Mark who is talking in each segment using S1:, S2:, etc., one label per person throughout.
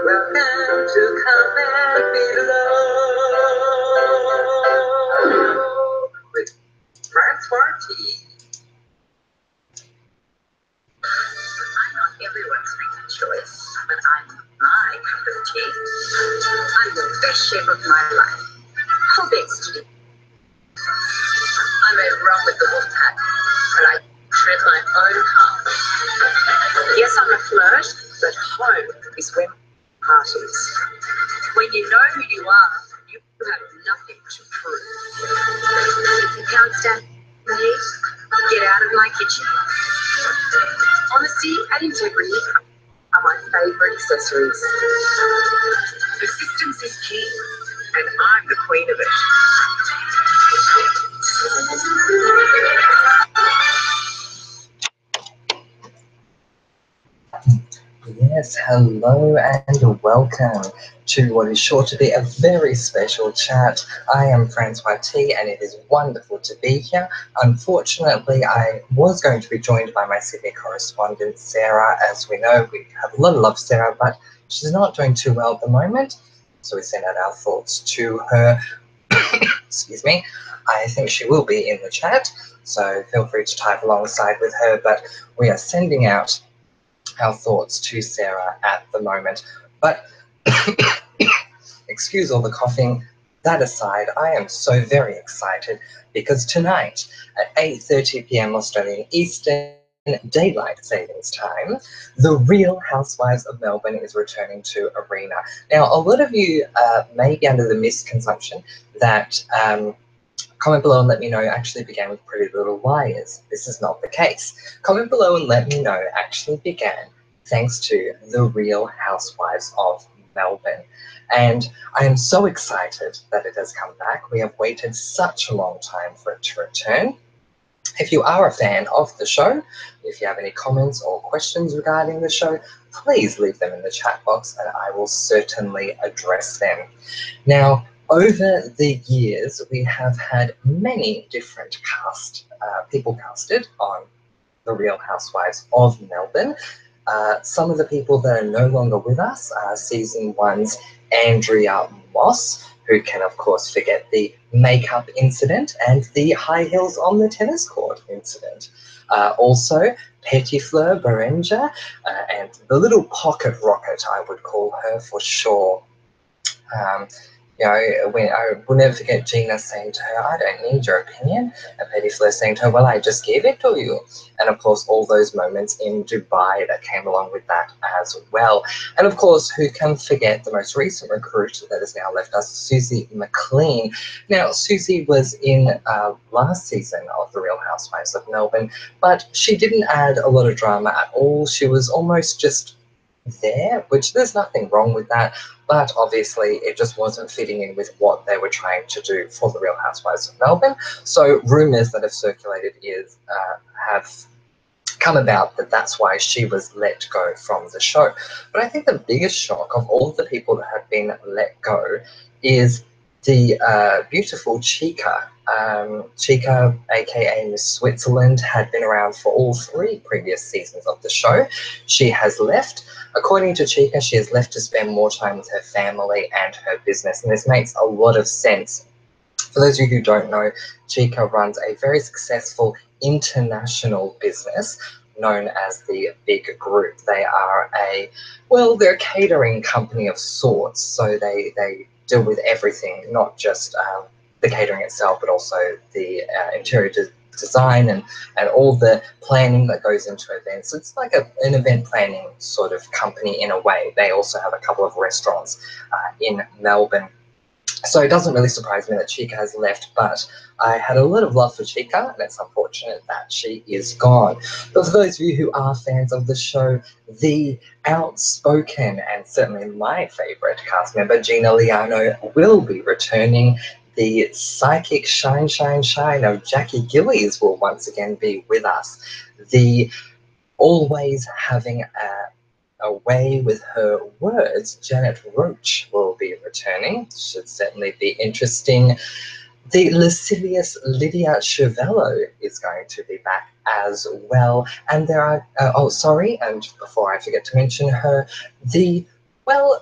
S1: Welcome to Come and Below with Francois T. I'm not everyone's favorite choice, but I'm my cup of tea. I'm the best chef of my life. How begs to be? I may run with the wolf pack, but I tread my own path. Yes, I'm a flirt, but home is where parties. When you know who you are, you have nothing to prove. If you can't stand the heat, get out of my kitchen. Honesty and integrity are my favourite accessories. Persistence is key, and I'm the queen of it.
S2: Yes, hello and welcome to what is sure to be a very special chat. I am Francois T and it is wonderful to be here. Unfortunately, I was going to be joined by my Sydney correspondent, Sarah. As we know, we have a lot of love for Sarah, but she's not doing too well at the moment. So we send out our thoughts to her. Excuse me. I think she will be in the chat, so feel free to type alongside with her, but we are sending out our thoughts to Sarah at the moment. But excuse all the coughing. That aside, I am so very excited because tonight at 8:30 p.m. Australian Eastern Daylight Savings Time, The Real Housewives of Melbourne is returning to Arena. Now, a lot of you may be under the misconception that comment below and let me know actually began with Pretty Little Liars. This is not the case. Comment below and let me know actually began thanks to The Real Housewives of Melbourne. And I am so excited that it has come back. We have waited such a long time for it to return. If you are a fan of the show, if you have any comments or questions regarding the show, please leave them in the chat box and I will certainly address them. Now, over the years, we have had many different people casted on The Real Housewives of Melbourne. Some of the people that are no longer with us are season one's Andrea Moss, who can of course forget the makeup incident and the high heels on the tennis court incident. Also, Petitfleur Berenger and the little pocket rocket, I would call her for sure. You know, when I will never forget Gina saying to her, "I don't need your opinion," and Petitfleur saying to her, "Well, I just gave it to you." And of course, all those moments in Dubai that came along with that as well. And of course, who can forget the most recent recruit that has now left us, Susie McLean. Now, Susie was in last season of The Real Housewives of Melbourne, but she didn't add a lot of drama at all. She was almost just there, which there's nothing wrong with that, but obviously it just wasn't fitting in with what they were trying to do for The Real Housewives of Melbourne. So rumours that have circulated have come about that that's why she was let go from the show. But I think the biggest shock of all of the people that have been let go is the beautiful Chica. Chica, aka Miss Switzerland, had been around for all 3 previous seasons of the show. She has left. According to Chica, she has left to spend more time with her family and her business, and this makes a lot of sense. For those of you who don't know, Chica runs a very successful international business known as the Big Group. They are they're a catering company of sorts, so they deal with everything, not just the catering itself, but also the interior design and all the planning that goes into events. It's like an event planning sort of company in a way. They also have a couple of restaurants in Melbourne. So it doesn't really surprise me that Chica has left, but I had a lot of love for Chica, and it's unfortunate that she is gone. But for those of you who are fans of the show, the outspoken and certainly my favourite cast member, Gina Liano, will be returning. The psychic shine of Jackie Gillies will once again be with us. The always having a way with her words, Janet Roach will be returning. Should certainly be interesting. The lascivious Lydia Chiavello is going to be back as well. And there are, and before I forget to mention her, the Well,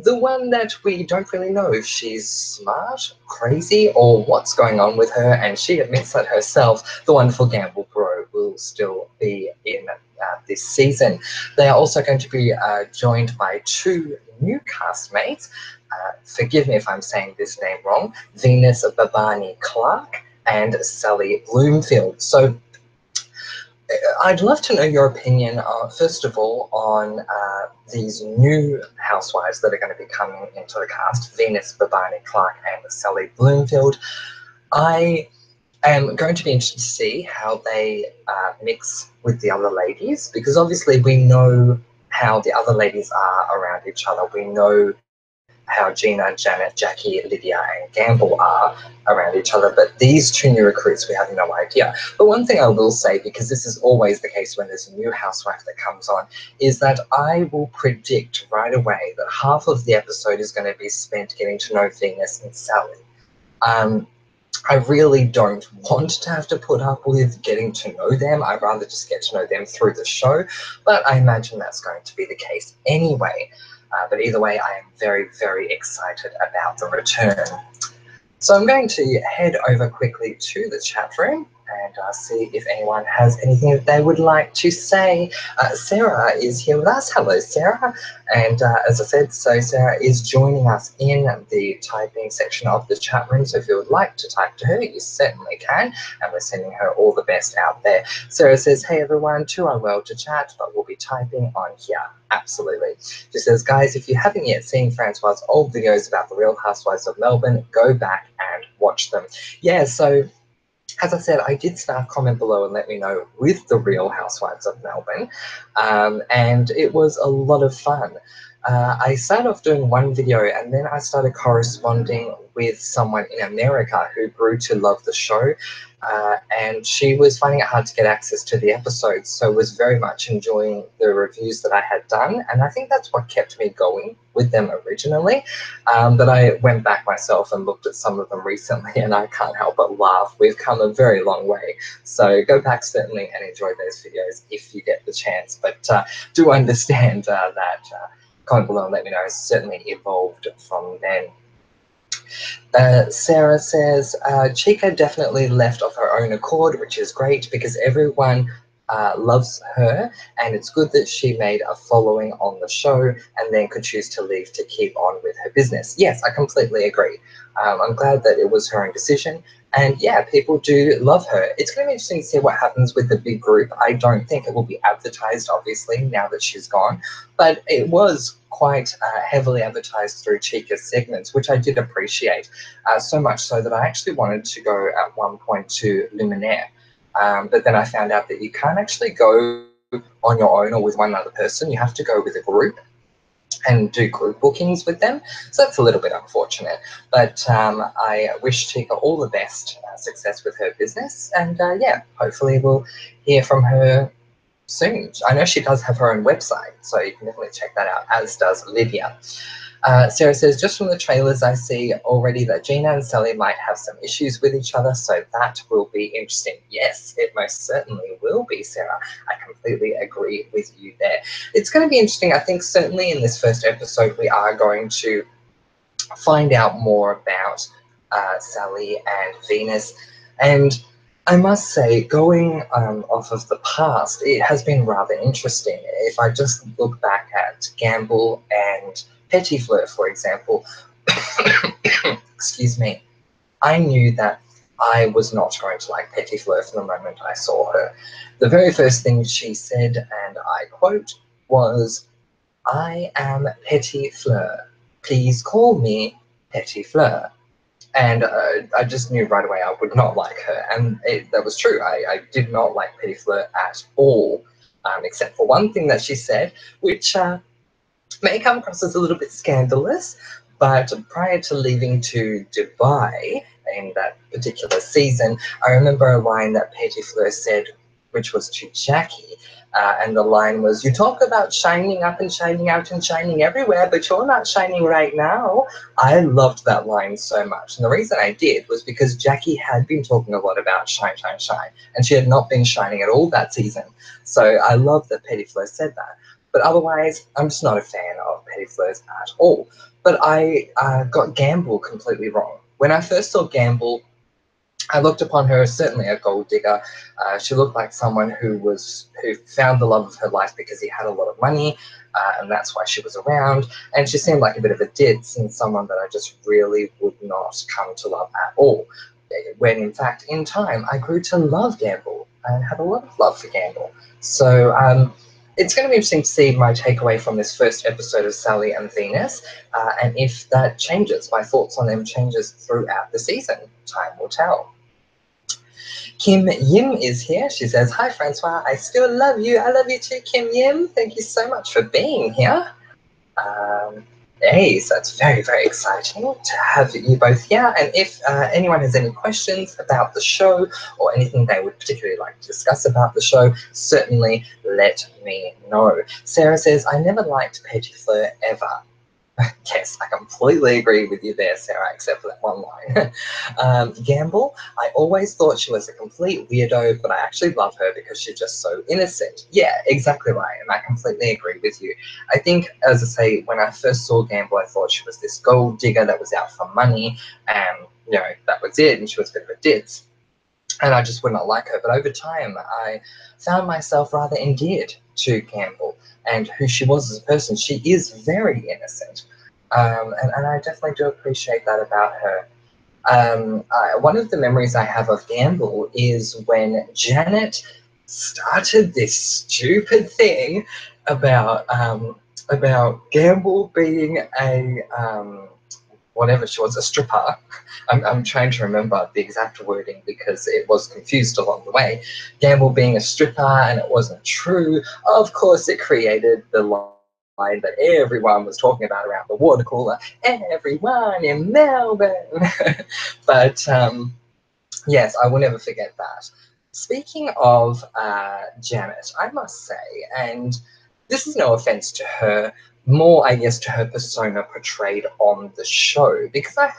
S2: the one that we don't really know if she's smart, crazy, or what's going on with her, and she admits that herself. The wonderful Gamble Bro will still be in this season. They are also going to be joined by two new castmates. Forgive me if I'm saying this name wrong. Venus Babani Clark and Sally Bloomfield. So I'd love to know your opinion, first of all, on these new housewives that are going to be coming into the cast, Venus Babani Clark and Sally Bloomfield. I am going to be interested to see how they mix with the other ladies, because obviously we know how the other ladies are around each other. We know how Gina, Janet, Jackie, Lydia, and Gamble are around each other, but these two new recruits, we have no idea. But one thing I will say, because this is always the case when there's a new housewife that comes on, is that I will predict right away that half of the episode is going to be spent getting to know Venus and Sally. Um, I really don't want to have to put up with getting to know them. I'd rather just get to know them through the show, but I imagine that's going to be the case anyway. But either way, I am very, very excited about the return. So I'm going to head over quickly to the chat room and see if anyone has anything that they would like to say. Sarah is here with us. Hello, Sarah. And as I said, so Sarah is joining us in the typing section of the chat room. So if you would like to type to her, you certainly can. And we're sending her all the best out there. Sarah says, hey everyone, too unwell to chat, but we'll be typing on here. Absolutely. She says, guys, if you haven't yet seen Francois' old videos about the Real Housewives of Melbourne, go back and watch them. Yeah, so as I said, I did start comment below and let me know with the Real Housewives of Melbourne, and it was a lot of fun. I started off doing one video and then I started corresponding with someone in America who grew to love the show, and she was finding it hard to get access to the episodes, so was very much enjoying the reviews that I had done, and I think that's what kept me going with them originally. But I went back myself and looked at some of them recently and I can't help but laugh. We've come a very long way, so go back certainly and enjoy those videos if you get the chance, but do understand that comment below and let me know. It's certainly evolved from then. Sarah says, Chica definitely left of her own accord, which is great because everyone loves her, and it's good that she made a following on the show and then could choose to leave to keep on with her business. Yes, I completely agree. I'm glad that it was her own decision, and yeah, people do love her. It's going to be interesting to see what happens with the big group. I don't think it will be advertised, obviously, now that she's gone, but it was quite heavily advertised through Chica's segments, which I did appreciate, so much so that I actually wanted to go at one point to Luminaire. But then I found out that you can't actually go on your own or with one other person. You have to go with a group and do group bookings with them. So that's a little bit unfortunate. But I wish Chica all the best success with her business. And yeah, hopefully we'll hear from her soon. I know she does have her own website, so you can definitely check that out, as does Lydia. Sarah says, just from the trailers I see already that Gina and Sally might have some issues with each other, so that will be interesting. Yes, it most certainly will be, Sarah. I completely agree with you there. It's going to be interesting. I think certainly in this first episode we are going to find out more about Sally and Venus, and I must say, going off of the past, it has been rather interesting. If I just look back at Gamble and Petit Fleur, for example, excuse me, I knew that I was not going to like Petit Fleur from the moment I saw her. The very first thing she said, and I quote, was, "I am Petit Fleur. Please call me Petit Fleur." And I just knew right away I would not like her, and that was true. I did not like Petit Fleur at all, except for one thing that she said, which may come across as a little bit scandalous, but prior to leaving to Dubai in that particular season, I remember a line that Petit Fleur said, which was to Jackie, and the line was, "You talk about shining up and shining out and shining everywhere, but you're not shining right now." I loved that line so much, and the reason I did was because Jackie had been talking a lot about shine, shine, shine, and she had not been shining at all that season. So I love that Petit Fleur said that. But otherwise, I'm just not a fan of Petty Fleurs at all. But I got Gamble completely wrong. When I first saw Gamble, I looked upon her as certainly a gold digger. She looked like someone who found the love of her life because he had a lot of money, and that's why she was around. And she seemed like a bit of a ditz and someone that I just really would not come to love at all. When in fact, in time, I grew to love Gamble and had a lot of love for Gamble. So it's going to be interesting to see my takeaway from this first episode of Sally and Venus, and if that changes, my thoughts on them changes throughout the season. Time will tell. Kim Yim is here. She says, "Hi, Francois. I still love you. I love you too, Kim Yim. Thank you so much for being here." Hey, so that's very, very exciting to have you both here. And if anyone has any questions about the show or anything they would particularly like to discuss about the show, certainly let me know. Sarah says, "I never liked Petty Fleur ever." Yes, I completely agree with you there, Sarah, except for that one line. Gamble, I always thought she was a complete weirdo, but I actually love her because she's just so innocent. Yeah, exactly right, and I completely agree with you. I think, as I say, when I first saw Gamble, I thought she was this gold digger that was out for money, and, that was it, and she was a bit of a ditz. And I just would not like her. But over time, I found myself rather endeared to Gamble and who she was as a person. She is very innocent. And I definitely do appreciate that about her. One of the memories I have of Gamble is when Janet started this stupid thing about Gamble being a whatever she was, a stripper. I'm trying to remember the exact wording because it was confused along the way. Gamble being a stripper and it wasn't true. Of course, it created the line that everyone was talking about around the water cooler. Everyone in Melbourne. But yes, I will never forget that. Speaking of Janet, I must say, and this is no offense to her, more, I guess, to her persona portrayed on the show, because I have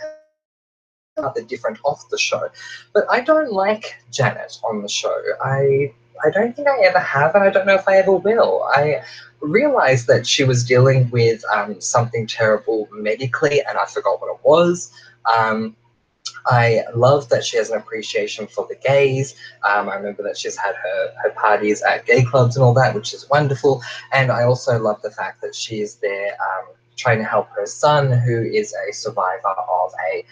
S2: rather different off the show, but I don't like Janet on the show. I don't think I ever have, and I don't know if I ever will. I realized that she was dealing with something terrible medically, and I forgot what it was. I love that she has an appreciation for the gays. I remember that she's had her parties at gay clubs and all that, which is wonderful. And I also love the fact that she is there trying to help her son, who is a survivor of a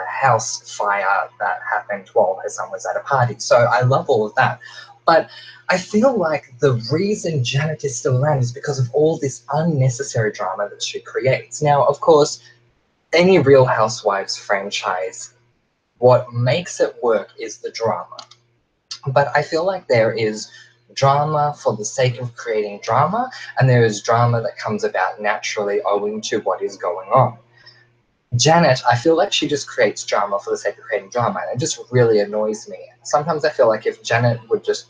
S2: house fire that happened while her son was at a party. So I love all of that. But I feel like the reason Janet is still around is because of all this unnecessary drama that she creates. Now, of course, any Real Housewives franchise, what makes it work is the drama. But I feel like there is drama for the sake of creating drama, and there is drama that comes about naturally owing to what is going on. Janet, I feel like she just creates drama for the sake of creating drama, and it just really annoys me. Sometimes I feel like if Janet would just,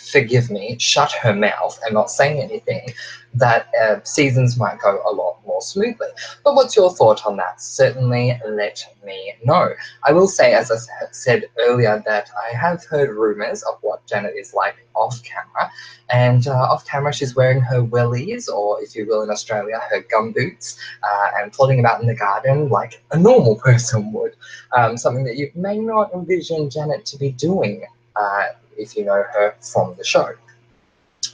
S2: forgive me, shut her mouth and not say anything, that seasons might go a lot more smoothly. But what's your thought on that? Certainly let me know. I will say, as I said earlier, that I have heard rumours of what Janet is like off camera, and off camera she's wearing her wellies, or if you will in Australia, her gumboots, and plodding about in the garden like a normal person would, something that you may not envision Janet to be doing if you know her from the show.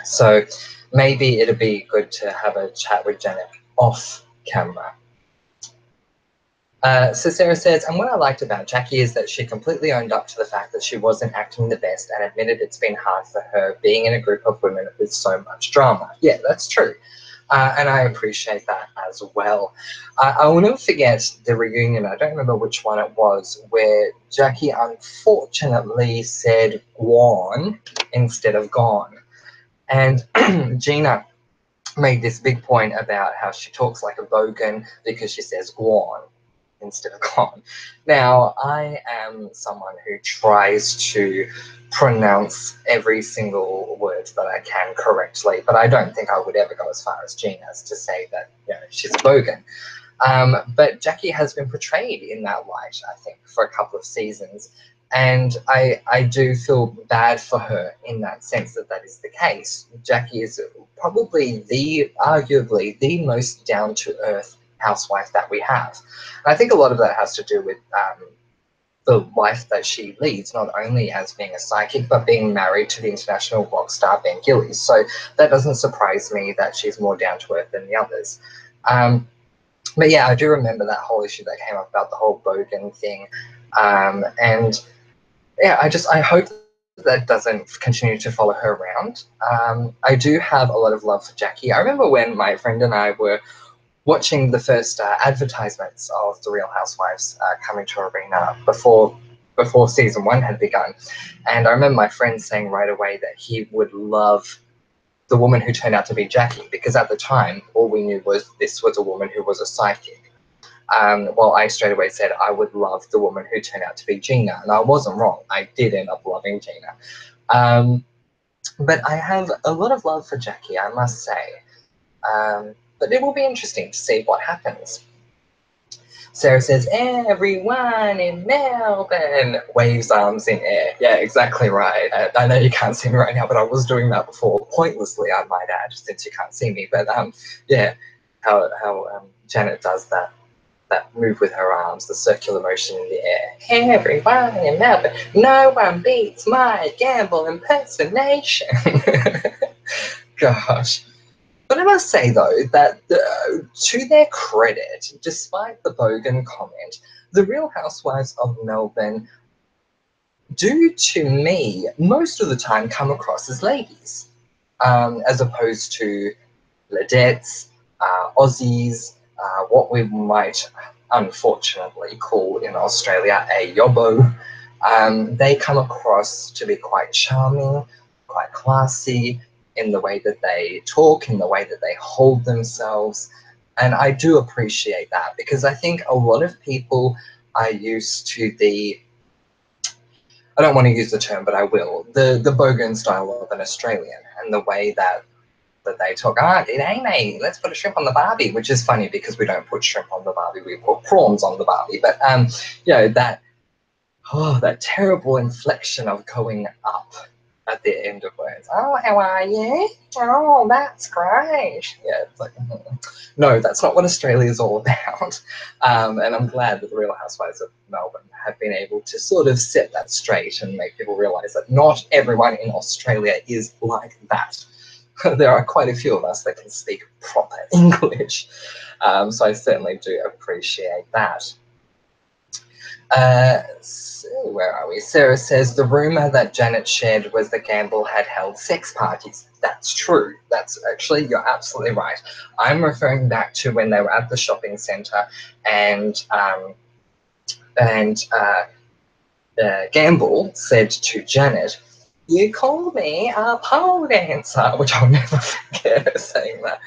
S2: So maybe it'd be good to have a chat with Janet off camera. So Sarah says, and what I liked about Jackie is that she completely owned up to the fact that she wasn't acting the best and admitted it's been hard for her being in a group of women with so much drama. Yeah, that's true. And I appreciate that as well. I will never forget the reunion, I don't remember which one it was, where Jackie unfortunately said "gone" instead of "gone." And Gina made this big point about how she talks like a bogan because she says "gone" instead of "gone." Now, I am someone who tries to pronounce every single word that I can correctly, but I don't think I would ever go as far as Gina's to say that she's a bogan. But Jackie has been portrayed in that light, I think, for a couple of seasons. And I do feel bad for her in that sense that that is the case. Jackie is probably arguably the most down to earth housewife that we have. And I think a lot of that has to do with the life that she leads, not only as being a psychic, but being married to the international rock star Ben Gillies. So that doesn't surprise me that she's more down to earth than the others. But yeah, I do remember that whole issue that came up about the whole Bogan thing. And yeah, I hope that doesn't continue to follow her around. I do have a lot of love for Jackie. I remember when my friend and I were watching the first advertisements of The Real Housewives coming to Arena before season 1 had begun, and I remember my friend saying right away that he would love the woman who turned out to be Jackie, because at the time all we knew was this was a woman who was a psychic. Well, I straight away said I would love the woman who turned out to be Gina, and I wasn't wrong. I did end up loving Gina. But I have a lot of love for Jackie, I must say. But it will be interesting to see what happens. Sarah says, everyone in Melbourne waves arms in air. Yeah, exactly right. I know you can't see me right now, but I was doing that before, pointlessly, I might add, since you can't see me. But yeah, how Janet does that move with her arms, the circular motion in the air. Everyone in Melbourne, no one beats my gamble impersonation. Gosh. But I must say, though, that to their credit, despite the Bogan comment, the Real Housewives of Melbourne do, to me, most of the time come across as ladies, as opposed to Ladettes, Aussies, what we might unfortunately call in Australia a yobbo. They come across to be quite charming, quite classy in the way that they talk, in the way that they hold themselves. And I do appreciate that, because I think a lot of people are used to I don't want to use the term, but I will, the Bogan style of an Australian, and the way that they talk, it ain't me, let's put a shrimp on the barbie, which is funny because we don't put shrimp on the barbie, we put prawns on the barbie. But you know, that terrible inflection of going up at the end of words. Oh, how are you? Oh, that's great. Yeah, it's like, no, that's not what Australia is all about. And I'm glad that the Real Housewives of Melbourne have been able to sort of set that straight and make people realise that not everyone in Australia is like that. There are quite a few of us that can speak proper English. So I certainly do appreciate that. So where are we? Sarah says, the rumour that Janet shared was that Gamble had held sex parties. That's true. That's actually, you're absolutely right. I'm referring back to when they were at the shopping centre and Gamble said to Janet, you call me a pole dancer, which I'll never forget her saying that.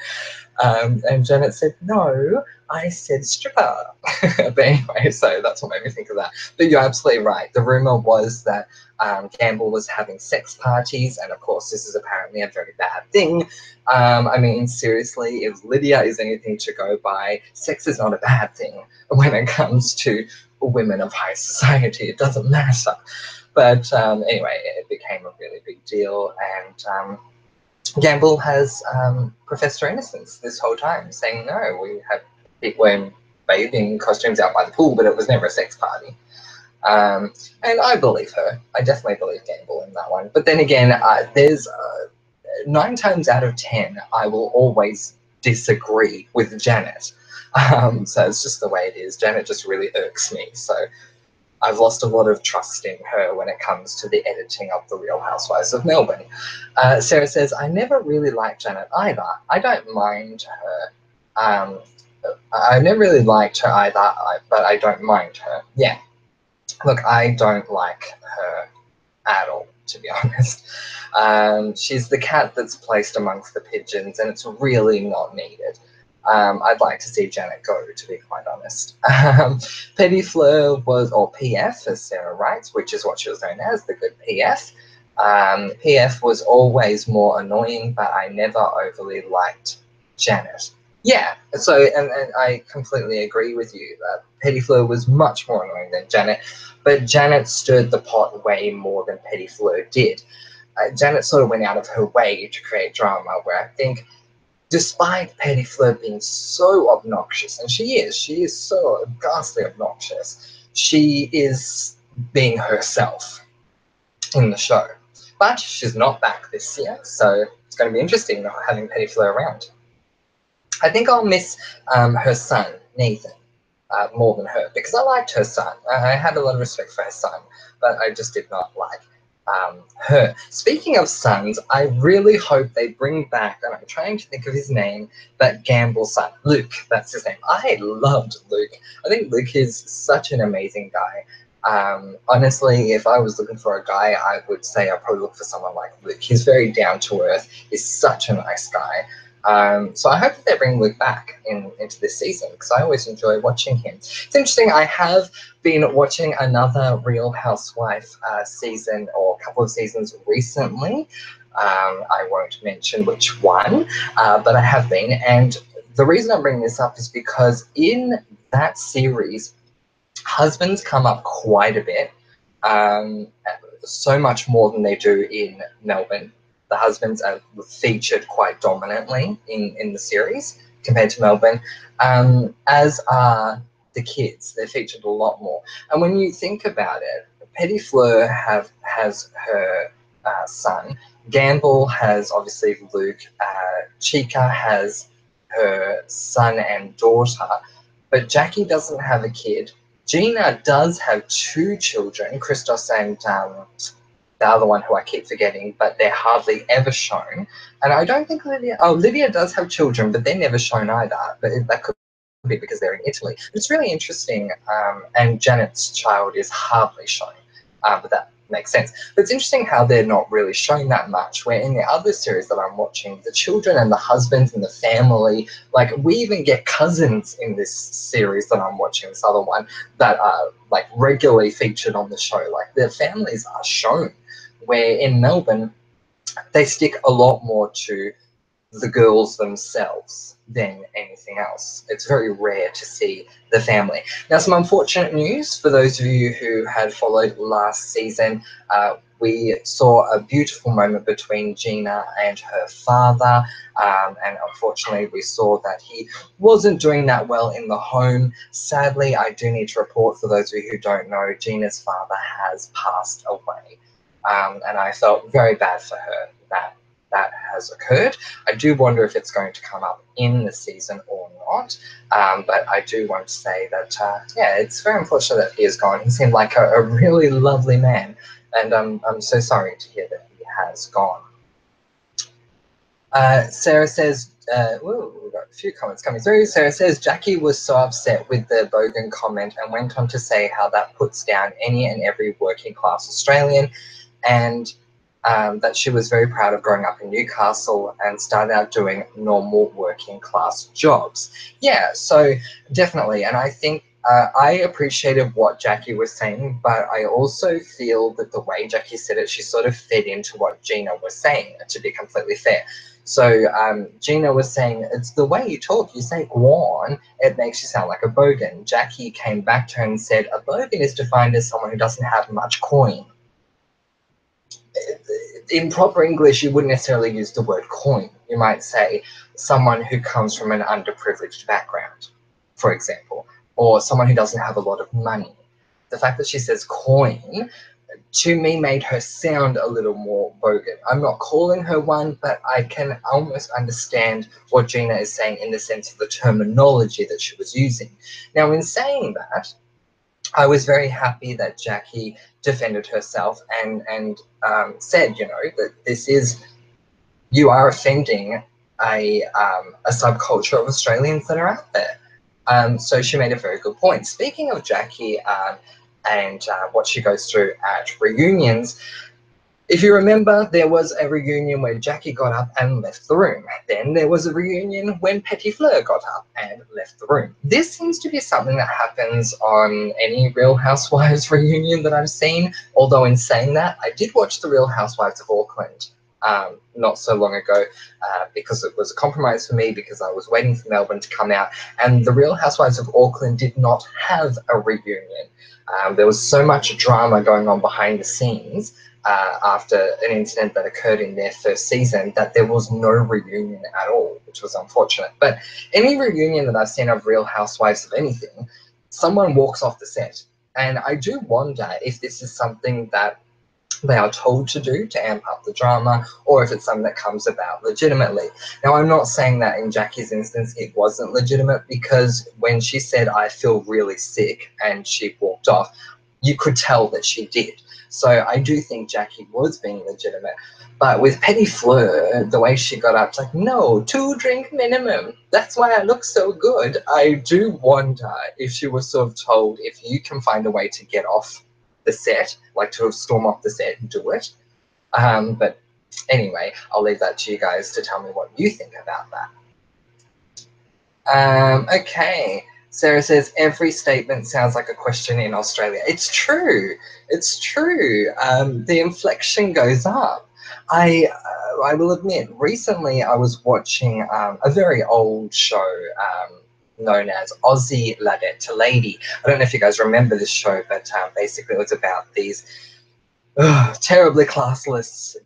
S2: And Janet said, no, I said stripper. But anyway, so that's what made me think of that. But you're absolutely right. The rumour was that Gamble was having sex parties, and of course this is apparently a very bad thing. I mean, seriously, if Lydia is anything to go by, sex is not a bad thing when it comes to women of high society. It doesn't matter. But anyway, it became a really big deal, and Gamble has professed her innocence this whole time, saying, no, we have people in bathing costumes out by the pool, but it was never a sex party. And I believe her. I definitely believe Gamble in that one. But then again, there's 9 times out of 10, I will always disagree with Janet. So it's just the way it is. Janet just really irks me. So I've lost a lot of trust in her when it comes to the editing of The Real Housewives of Melbourne. Sarah says, I never really liked Janet either. I don't mind her. I never really liked her either, but I don't mind her. Yeah. Look, I don't like her at all, to be honest. She's the cat that's placed amongst the pigeons, and it's really not needed. I'd like to see Janet go, to be quite honest. Petty Fleur was, or PF, as Sarah writes, which is what she was known as, the good PF. PF was always more annoying, but I never overly liked Janet. Yeah, so and I completely agree with you that Petty Fleur was much more annoying than Janet, but Janet stirred the pot way more than Petty Fleur did. Janet sort of went out of her way to create drama, where I think, despite Petty Fleur being so obnoxious, and she is so ghastly obnoxious, she is being herself in the show. But she's not back this year, so it's going to be interesting not having Petty Fleur around. I think I'll miss her son, Nathan, more than her, because I liked her son. I had a lot of respect for her son, but I just did not like her. Speaking of sons, I really hope they bring back, and I'm trying to think of his name, that Gamble son, Luke, that's his name. I loved Luke. I think Luke is such an amazing guy. Honestly, if I was looking for a guy, I would say I'd probably look for someone like Luke. He's very down to earth. He's such a nice guy. So I hope that they bring Luke back into this season, because I always enjoy watching him. It's interesting, I have been watching another Real Housewife season, or a couple of seasons recently. I won't mention which one, but I have been. And the reason I'm bringing this up is because in that series, husbands come up quite a bit, um, so much more than they do in Melbourne. The husbands are featured quite dominantly in the series compared to Melbourne, as are the kids. They're featured a lot more. And when you think about it, Petty Fleur has her son. Gamble has obviously Luke. Chica has her son and daughter. But Jackie doesn't have a kid. Gina does have two children, Christos and the other one who I keep forgetting, but they're hardly ever shown. And I don't think Lydia does have children, but they're never shown either. But that could be because they're in Italy. But it's really interesting. And Janet's child is hardly shown, but that makes sense. But it's interesting how they're not really shown that much, where in the other series that I'm watching, the children and the husbands and the family, like we even get cousins in this series that I'm watching, this other one, that are like regularly featured on the show. Like their families are shown, where in Melbourne, they stick a lot more to the girls themselves than anything else. It's very rare to see the family. Now, some unfortunate news for those of you who had followed last season. We saw a beautiful moment between Gina and her father, and unfortunately we saw that he wasn't doing that well in the home. Sadly, I do need to report, for those of you who don't know, Gina's father has passed away, and I felt very bad for her that has occurred. I do wonder if it's going to come up in the season or not, but I do want to say that, yeah, it's very unfortunate that he is gone. He seemed like a really lovely man, and I'm so sorry to hear that he has gone. Sarah says, we've got a few comments coming through. Sarah says, Jackie was so upset with the Bogan comment and went on to say how that puts down any and every working class Australian, and that she was very proud of growing up in Newcastle and started out doing normal working class jobs. Yeah, so definitely. And I think I appreciated what Jackie was saying, but I also feel that the way Jackie said it, she sort of fed into what Gina was saying, to be completely fair. So Gina was saying, it's the way you talk. You say "guan," it makes you sound like a bogan. Jackie came back to her and said, a bogan is defined as someone who doesn't have much coin. In proper English, you wouldn't necessarily use the word coin. You might say someone who comes from an underprivileged background, for example, or someone who doesn't have a lot of money. The fact that she says coin, to me, made her sound a little more bogan. I'm not calling her one, but I can almost understand what Gina is saying in the sense of the terminology that she was using. Now, in saying that, I was very happy that Jackie defended herself and said, you know, that this is, you are offending a subculture of Australians that are out there. So she made a very good point. Speaking of Jackie and what she goes through at reunions, if you remember, there was a reunion where Jackie got up and left the room. Then there was a reunion when Petty Fleur got up and left the room. This seems to be something that happens on any Real Housewives reunion that I've seen, although in saying that, I did watch The Real Housewives of Auckland not so long ago, because it was a compromise for me, because I was waiting for Melbourne to come out, and the Real Housewives of Auckland did not have a reunion. There was so much drama going on behind the scenes after an incident that occurred in their first season that there was no reunion at all, which was unfortunate. But any reunion that I've seen of Real Housewives of anything, someone walks off the set. And I do wonder if this is something that they are told to do to amp up the drama, or if it's something that comes about legitimately. Now, I'm not saying that in Jackie's instance it wasn't legitimate, because when she said, "I feel really sick," and she walked off, you could tell that she did. So I do think Jackie was being legitimate. But with Petty Fleur, the way she got up, it's like, no, 2-drink minimum. That's why I look so good. I do wonder if she was sort of told, if you can find a way to get off the set, like to storm off the set, do it. But anyway, I'll leave that to you guys to tell me what you think about that. Okay. Sarah says, every statement sounds like a question in Australia. It's true. It's true. The inflection goes up. I will admit, recently I was watching a very old show known as Aussie Ladette Lady. I don't know if you guys remember this show, but basically it was about these terribly classless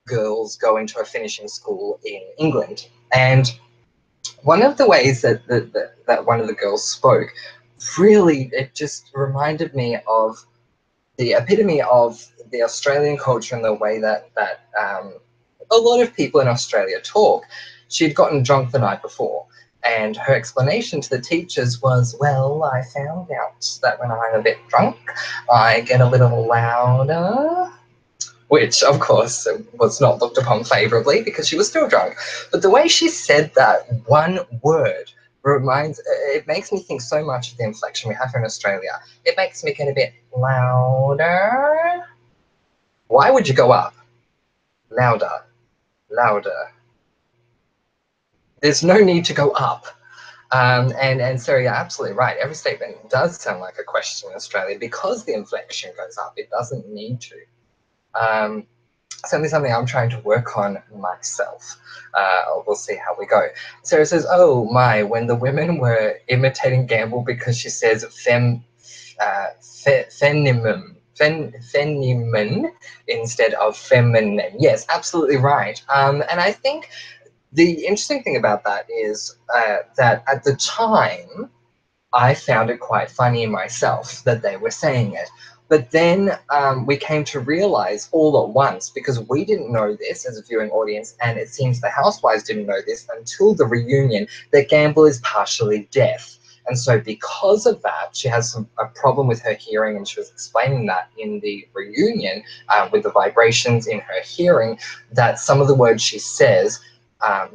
S2: girls going to a finishing school in England. And one of the ways that one of the girls spoke, really, it just reminded me of the epitome of the Australian culture and the way that a lot of people in Australia talk. She'd gotten drunk the night before, and her explanation to the teachers was, well, I found out that when I'm a bit drunk, I get a little louder, which, of course, was not looked upon favourably because she was still drunk. But the way she said that one word it makes me think so much of the inflection we have here in Australia. It makes me get a bit louder. Why would you go up? Louder, louder. There's no need to go up. And so you're absolutely right. Every statement does sound like a question in Australia because the inflection goes up. It doesn't need to. Certainly something I'm trying to work on myself. We'll see how we go. Sarah says, oh my, when the women were imitating Gamble because she says feminine instead of feminine. Yes, absolutely right. And I think the interesting thing about that is that at the time, I found it quite funny myself that they were saying it. But then we came to realize all at once, because we didn't know this as a viewing audience, and it seems the housewives didn't know this until the reunion, that Gamble is partially deaf. And so because of that, she has a problem with her hearing, and she was explaining that in the reunion with the vibrations in her hearing, that some of the words she says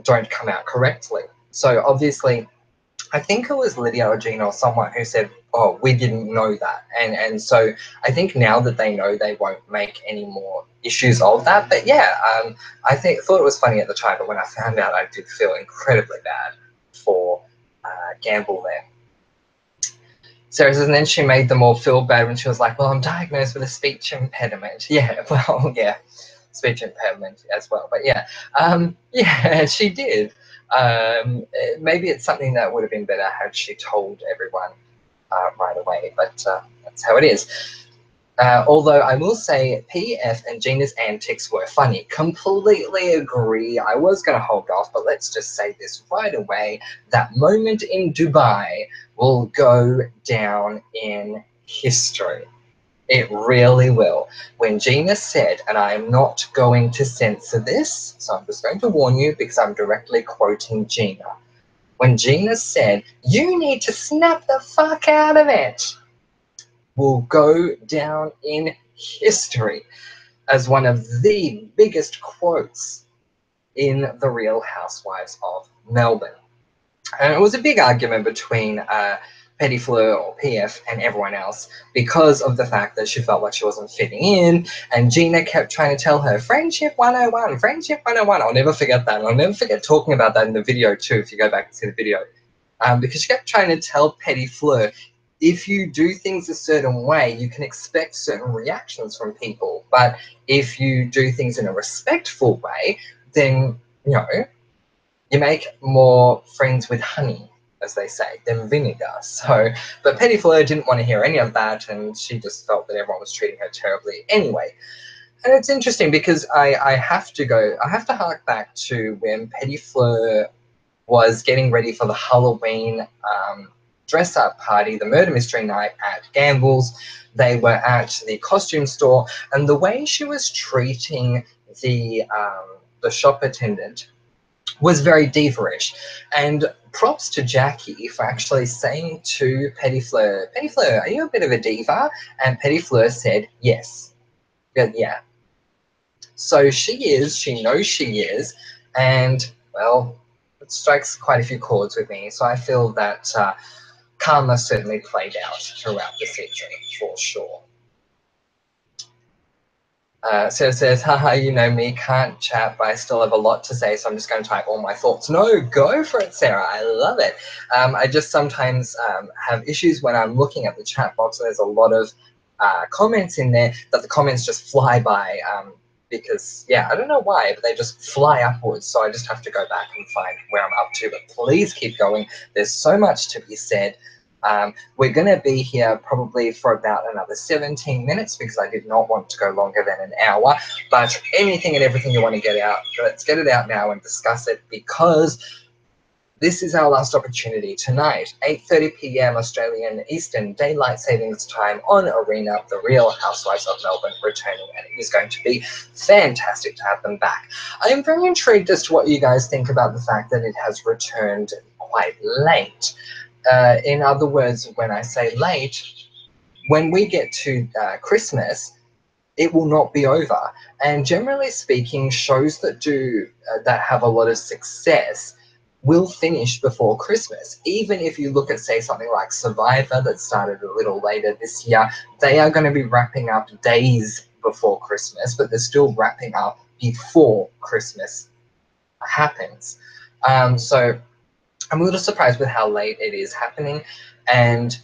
S2: don't come out correctly. So obviously, I think it was Lydia or Gina or someone who said, oh, we didn't know that. And so I think now that they know, they won't make any more issues of that. But yeah, I thought it was funny at the time, but when I found out, I did feel incredibly bad for Gamble there. Sarah says, and then she made them all feel bad when she was like, well, I'm diagnosed with a speech impediment. Yeah, well, yeah, speech impairment as well. But yeah, yeah, she did. Maybe it's something that would have been better had she told everyone right away, but that's how it is. Although I will say PF and Gina's antics were funny. Completely agree. I was going to hold off, but let's just say this right away. That moment in Dubai will go down in history. It really will. When Gina said, and I am not going to censor this, so I'm just going to warn you because I'm directly quoting Gina. When Gina said, you need to snap the fuck out of it, will go down in history as one of the biggest quotes in The Real Housewives of Melbourne. And it was a big argument between Petty Fleur or PF and everyone else because of the fact that she felt like she wasn't fitting in, and Gina kept trying to tell her, friendship 101, friendship 101. I'll never forget that. And I'll never forget talking about that in the video too, if you go back and see the video. Because she kept trying to tell Petty Fleur, if you do things a certain way, you can expect certain reactions from people. But if you do things in a respectful way, then, you know, you make more friends with honey, as they say, than vinegar. So, but Petty Fleur didn't want to hear any of that, and she just felt that everyone was treating her terribly anyway. And it's interesting because I have to hark back to when Petty Fleur was getting ready for the Halloween dress up party, the murder mystery night at Gamble's. They were at the costume store, and the way she was treating the shop attendant was very diva-ish. And props to Jackie for actually saying to Petty Fleur, are you a bit of a diva? And Petty Fleur said, yes. Yeah. So she knows she is, and, well, it strikes quite a few chords with me. So I feel that karma certainly played out throughout the season, for sure. Sarah says, haha, you know me, can't chat, but I still have a lot to say, so I'm just going to type all my thoughts. No, go for it, Sarah. I love it. I just sometimes have issues when I'm looking at the chat box. There's a lot of comments in there that the comments just fly by because, yeah, I don't know why, but they just fly upwards. So I just have to go back and find where I'm up to. But please keep going. There's so much to be said. We're going to be here probably for about another 17 minutes because I did not want to go longer than an hour. But anything and everything you want to get out, let's get it out now and discuss it, because this is our last opportunity tonight, 8:30 p.m. Australian Eastern Daylight Savings Time on Arena, The Real Housewives of Melbourne returning, and it is going to be fantastic to have them back. I am very intrigued as to what you guys think about the fact that it has returned quite late. In other words, when I say late, when we get to Christmas, it will not be over. And generally speaking, shows that that have a lot of success will finish before Christmas. Even if you look at, say, something like Survivor that started a little later this year, they are going to be wrapping up days before Christmas, but they're still wrapping up before Christmas happens. So I'm a little surprised with how late it is happening, and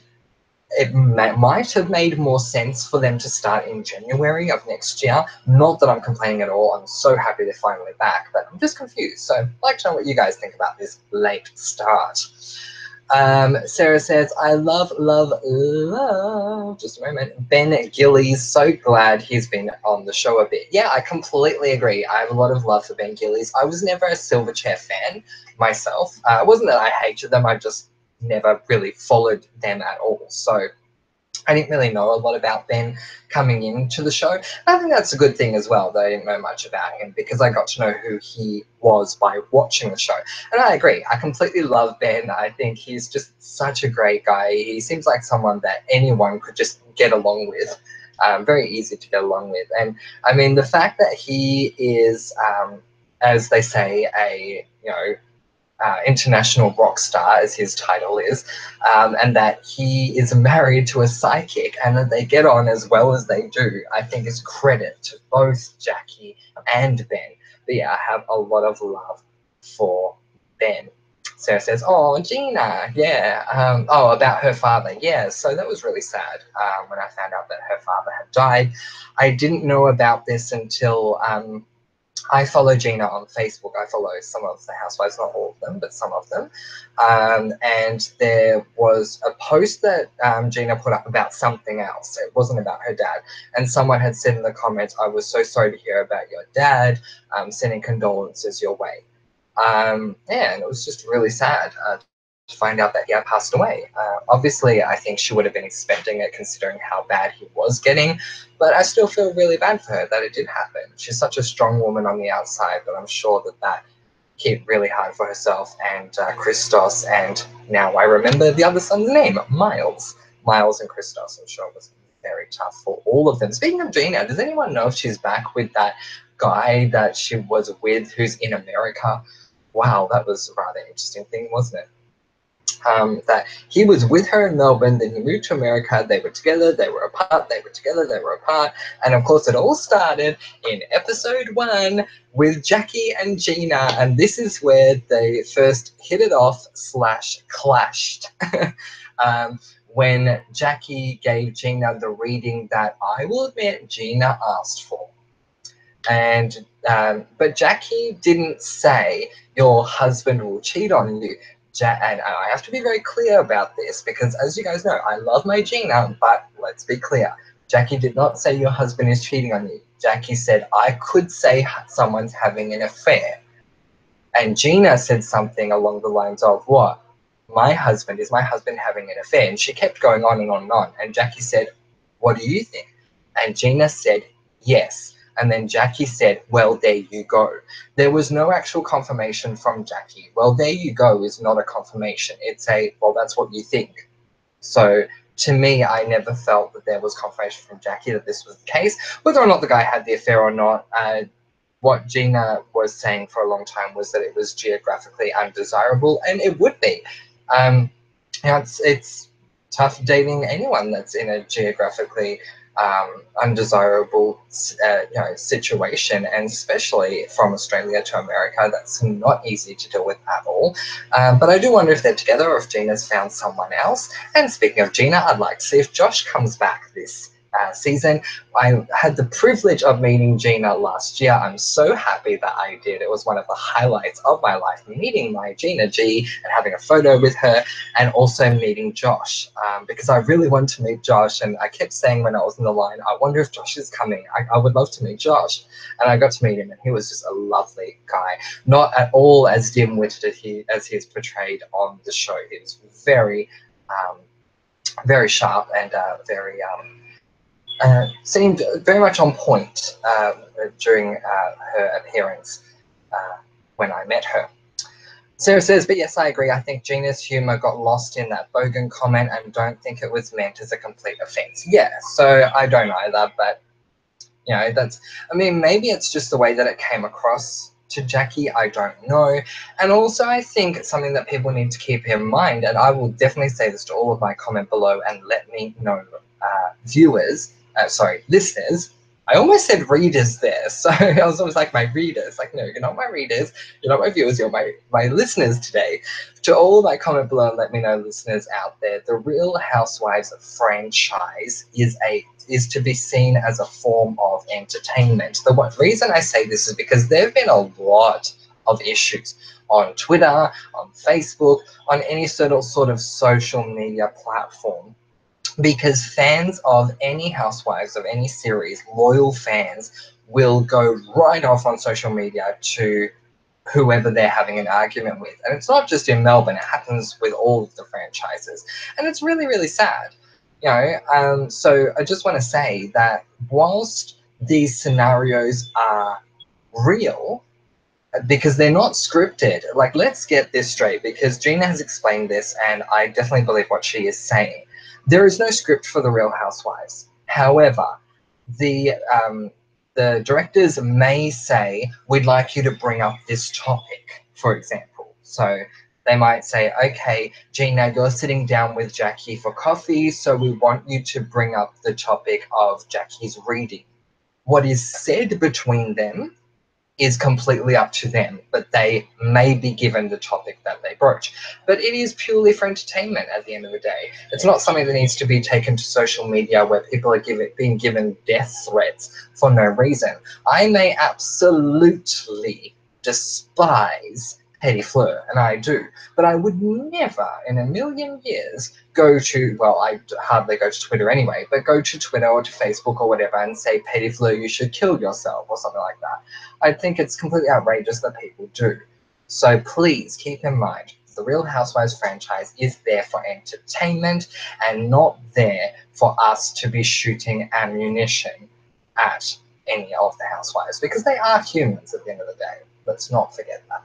S2: it might have made more sense for them to start in January of next year. Not that I'm complaining at all. I'm so happy they're finally back, but I'm just confused. So I'd like to know what you guys think about this late start. Sarah says, I love, just a moment, Ben Gillies. So glad he's been on the show a bit. Yeah, I completely agree. I have a lot of love for Ben Gillies. I was never a Silverchair fan myself. It wasn't that I hated them, I just never really followed them at all. So I didn't really know a lot about Ben coming into the show. I think that's a good thing as well, that I didn't know much about him, because I got to know who he was by watching the show. And I agree. I completely love Ben. I think he's just such a great guy. He seems like someone that anyone could just get along with. Very easy to get along with. And I mean, the fact that he is, as they say, a, international rock star, as his title is, and that he is married to a psychic, and that they get on as well as they do, I think is credit to both Jackie and Ben. But yeah, I have a lot of love for Ben. Sarah says, oh, Gina, yeah. Oh, about her father. Yeah, so that was really sad when I found out that her father had died. I didn't know about this until I follow Gina on Facebook. I follow some of the housewives, not all of them, but some of them. And there was a post that Gina put up about something else. It wasn't about her dad. And someone had said in the comments, I was so sorry to hear about your dad, sending condolences your way. And it was just really sad to find out that he had passed away. Obviously, I think she would have been expecting it, considering how bad he was getting, but I still feel really bad for her that it did happen. She's such a strong woman on the outside, but I'm sure that hit really hard for herself and Christos, and now I remember the other son's name, Miles. Miles and Christos, I'm sure it was very tough for all of them. Speaking of Gina, does anyone know if she's back with that guy that she was with who's in America? Wow, that was a rather interesting thing, wasn't it? That he was with her in Melbourne, then he moved to America, they were together, they were apart, they were together, they were apart, and of course it all started in episode 1 with Jackie and Gina, and this is where they first hit it off / clashed. when Jackie gave Gina the reading that I will admit Gina asked for. And but Jackie didn't say your husband will cheat on you. And I have to be very clear about this because, as you guys know, I love my Gina, but let's be clear. Jackie did not say your husband is cheating on you. Jackie said, I could say someone's having an affair. And Gina said something along the lines of, what? Is my husband having an affair? And she kept going on and on and on. And Jackie said, what do you think? And Gina said, yes. And then Jackie said, well, there you go. There was no actual confirmation from Jackie. Well, there you go is not a confirmation. It's a, well, that's what you think. So to me, I never felt that there was confirmation from Jackie that this was the case. Whether or not the guy had the affair or not, what Gina was saying for a long time was that it was geographically undesirable, and it would be. It's tough dating anyone that's in a geographically undesirable situation, and especially from Australia to America, that's not easy to deal with at all. But I do wonder if they're together or if Gina's found someone else. And speaking of Gina, I'd like to see if Josh comes back this season. I had the privilege of meeting Gina last year. I'm so happy that I did. It was one of the highlights of my life, meeting my Gina G and having a photo with her, and also meeting Josh, because I really wanted to meet Josh, and I kept saying when I was in the line, I wonder if Josh is coming. I would love to meet Josh. And I got to meet him, and he was just a lovely guy. Not at all as dim-witted as he is portrayed on the show. He was very, very sharp and very... seemed very much on point during her appearance when I met her. Sarah says, but yes, I agree. I think Gina's humour got lost in that bogan comment and don't think it was meant as a complete offence. Yeah, so I don't either, but, you know, that's, I mean, maybe it's just the way that it came across to Jackie, I don't know. And also I think something that people need to keep in mind, and I will definitely say this to all of my comment below and let me know, listeners. I almost said readers there, so I was always like, my readers. Like, no, you're not my readers, you're not my viewers, you're my listeners today. To all my comment below and let me know, listeners out there, the Real Housewives franchise is to be seen as a form of entertainment. The reason I say this is because there have been a lot of issues on Twitter, on Facebook, on any sort of social media platform, because fans of any Housewives, of any series, loyal fans, will go right off on social media to whoever they're having an argument with. And it's not just in Melbourne, it happens with all of the franchises. And it's really, really sad. You know, so I just want to say that whilst these scenarios are real, because they're not scripted, like, let's get this straight, because Gina has explained this and I definitely believe what she is saying. There is no script for The Real Housewives. However, the directors may say, we'd like you to bring up this topic, for example. So they might say, okay, Gina, you're sitting down with Jackie for coffee, so we want you to bring up the topic of Jackie's reading. What is said between them is completely up to them, but they may be given the topic that they broach. But it is purely for entertainment at the end of the day. It's not something that needs to be taken to social media where people are being given death threats for no reason. I may absolutely despise Petty Fleur, and I do, but I would never in a million years go to, well, I hardly go to Twitter anyway, but go to Twitter or to Facebook or whatever and say, Petty Fleur, you should kill yourself or something like that. I think it's completely outrageous that people do. So please keep in mind, the Real Housewives franchise is there for entertainment and not there for us to be shooting ammunition at any of the housewives, because they are humans at the end of the day. Let's not forget that.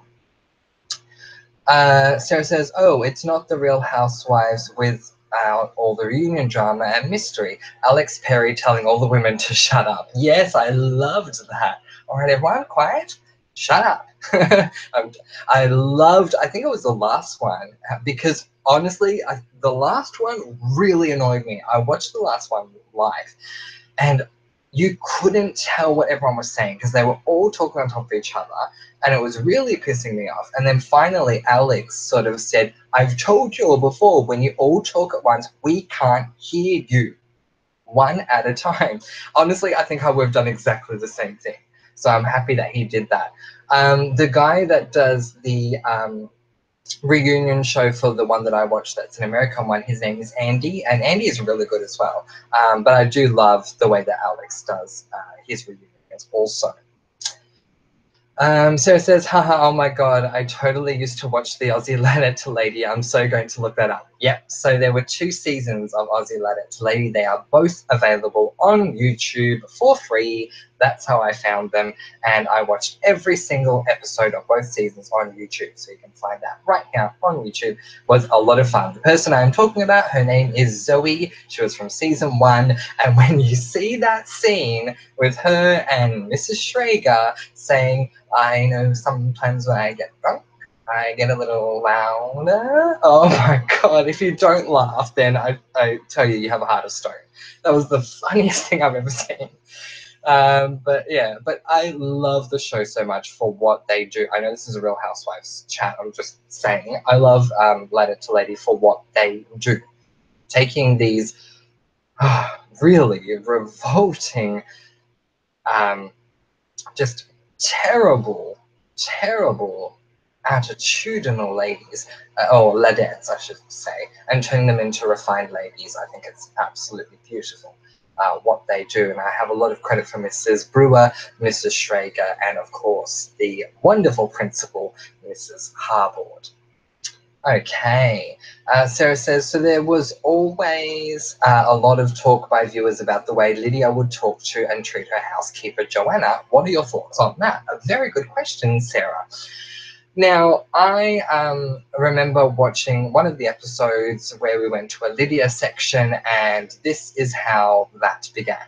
S2: Sarah says, oh, it's not the Real Housewives without all the reunion drama and mystery. Alex Perry telling all the women to shut up. Yes, I loved that. All right, everyone, quiet. Shut up. I think it was the last one, because honestly, the last one really annoyed me. I watched the last one live, and you couldn't tell what everyone was saying because they were all talking on top of each other, and it was really pissing me off. And then finally Alex sort of said, I've told you all before, when you all talk at once, we can't hear you, one at a time. Honestly, I think I would have done exactly the same thing. So I'm happy that he did that. The guy that does the reunion show for the one that I watched, that's an American one, his name is Andy, and Andy is really good as well. But I do love the way that Alex does his reunions also. Sarah says, haha, oh my god, I totally used to watch the Aussie Ladder to Lady. I'm so going to look that up. Yep, so there were 2 seasons of Aussie Ladder to Lady. They are both available on YouTube for free. That's how I found them, and I watched every single episode of both seasons on YouTube, so you can find that right here on YouTube. It was a lot of fun. The person I'm talking about, her name is Zoe. She was from season 1, and when you see that scene with her and Mrs. Schrager saying, I know sometimes when I get drunk, I get a little louder. Oh my god, if you don't laugh, then I tell you, you have a heart of stone. That was the funniest thing I've ever seen. But yeah, but I love the show so much for what they do. I know this is a Real Housewives chat, I'm just saying. I love Ladder to Lady for what they do. Taking these really revolting, just terrible, terrible attitudinal ladies, or ladettes, I should say, and turning them into refined ladies. I think it's absolutely beautiful what they do, and I have a lot of credit for Mrs. Brewer, Mrs. Schrager, and of course the wonderful principal, Mrs. Harbord. Okay. Sarah says, so there was always a lot of talk by viewers about the way Lydia would talk to and treat her housekeeper, Joanna. What are your thoughts on that? A very good question, Sarah. Now, I remember watching one of the episodes where we went to a Lydia section, and this is how that began.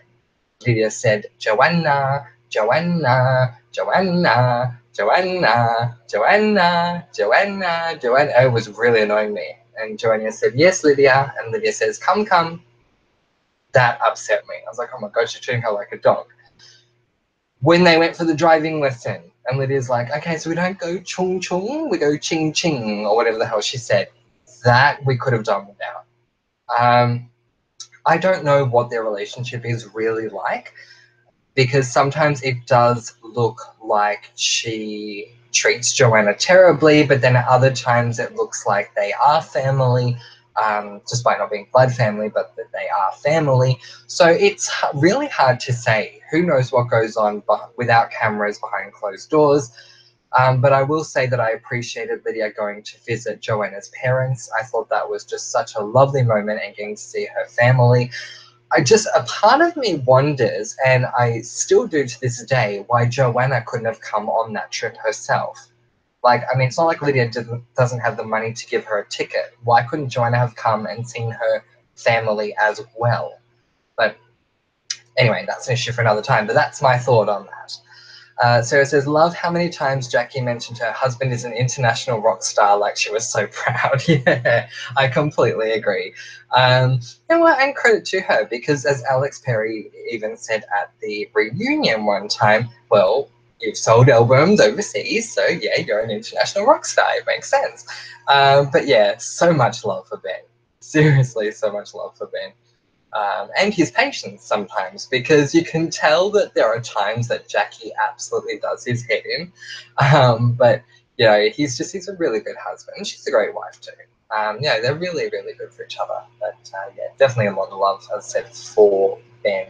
S2: Lydia said, Joanna, Joanna, Joanna, Joanna, Joanna, Joanna, Joanna. It was really annoying me. And Joanna said, yes, Lydia. And Lydia says, come, come. That upset me. I was like, oh my God, she's treating her like a dog. When they went for the driving lesson, and Lydia's like, okay, so we don't go chung chung, we go ching ching, or whatever the hell she said. That we could have done without. I don't know what their relationship is really like, because sometimes it does look like she treats Joanna terribly, but then at other times it looks like they are family, despite not being blood family, but that they are family. So it's really hard to say. Who knows what goes on without cameras behind closed doors. But I will say that I appreciated Lydia going to visit Joanna's parents. I thought that was just such a lovely moment, and getting to see her family. A part of me wonders, and I still do to this day, why Joanna couldn't have come on that trip herself. Like, I mean, it's not like Lydia doesn't have the money to give her a ticket. Why couldn't Joanna have come and seen her family as well? But anyway, that's an issue for another time, but that's my thought on that. Sarah says, love how many times Jackie mentioned her husband is an international rock star, like she was so proud. Yeah, I completely agree. And credit to her, because as Alex Perry even said at the reunion one time, well, you've sold albums overseas, so yeah, you're an international rock star. It makes sense. But yeah, so much love for Ben. Seriously, so much love for Ben. And his patience sometimes, because you can tell that there are times that Jackie absolutely does his head in, but you know, he's a really good husband. She's a great wife too. Yeah, they're really, really good for each other. But yeah, definitely a lot of love, as I said, for Ben.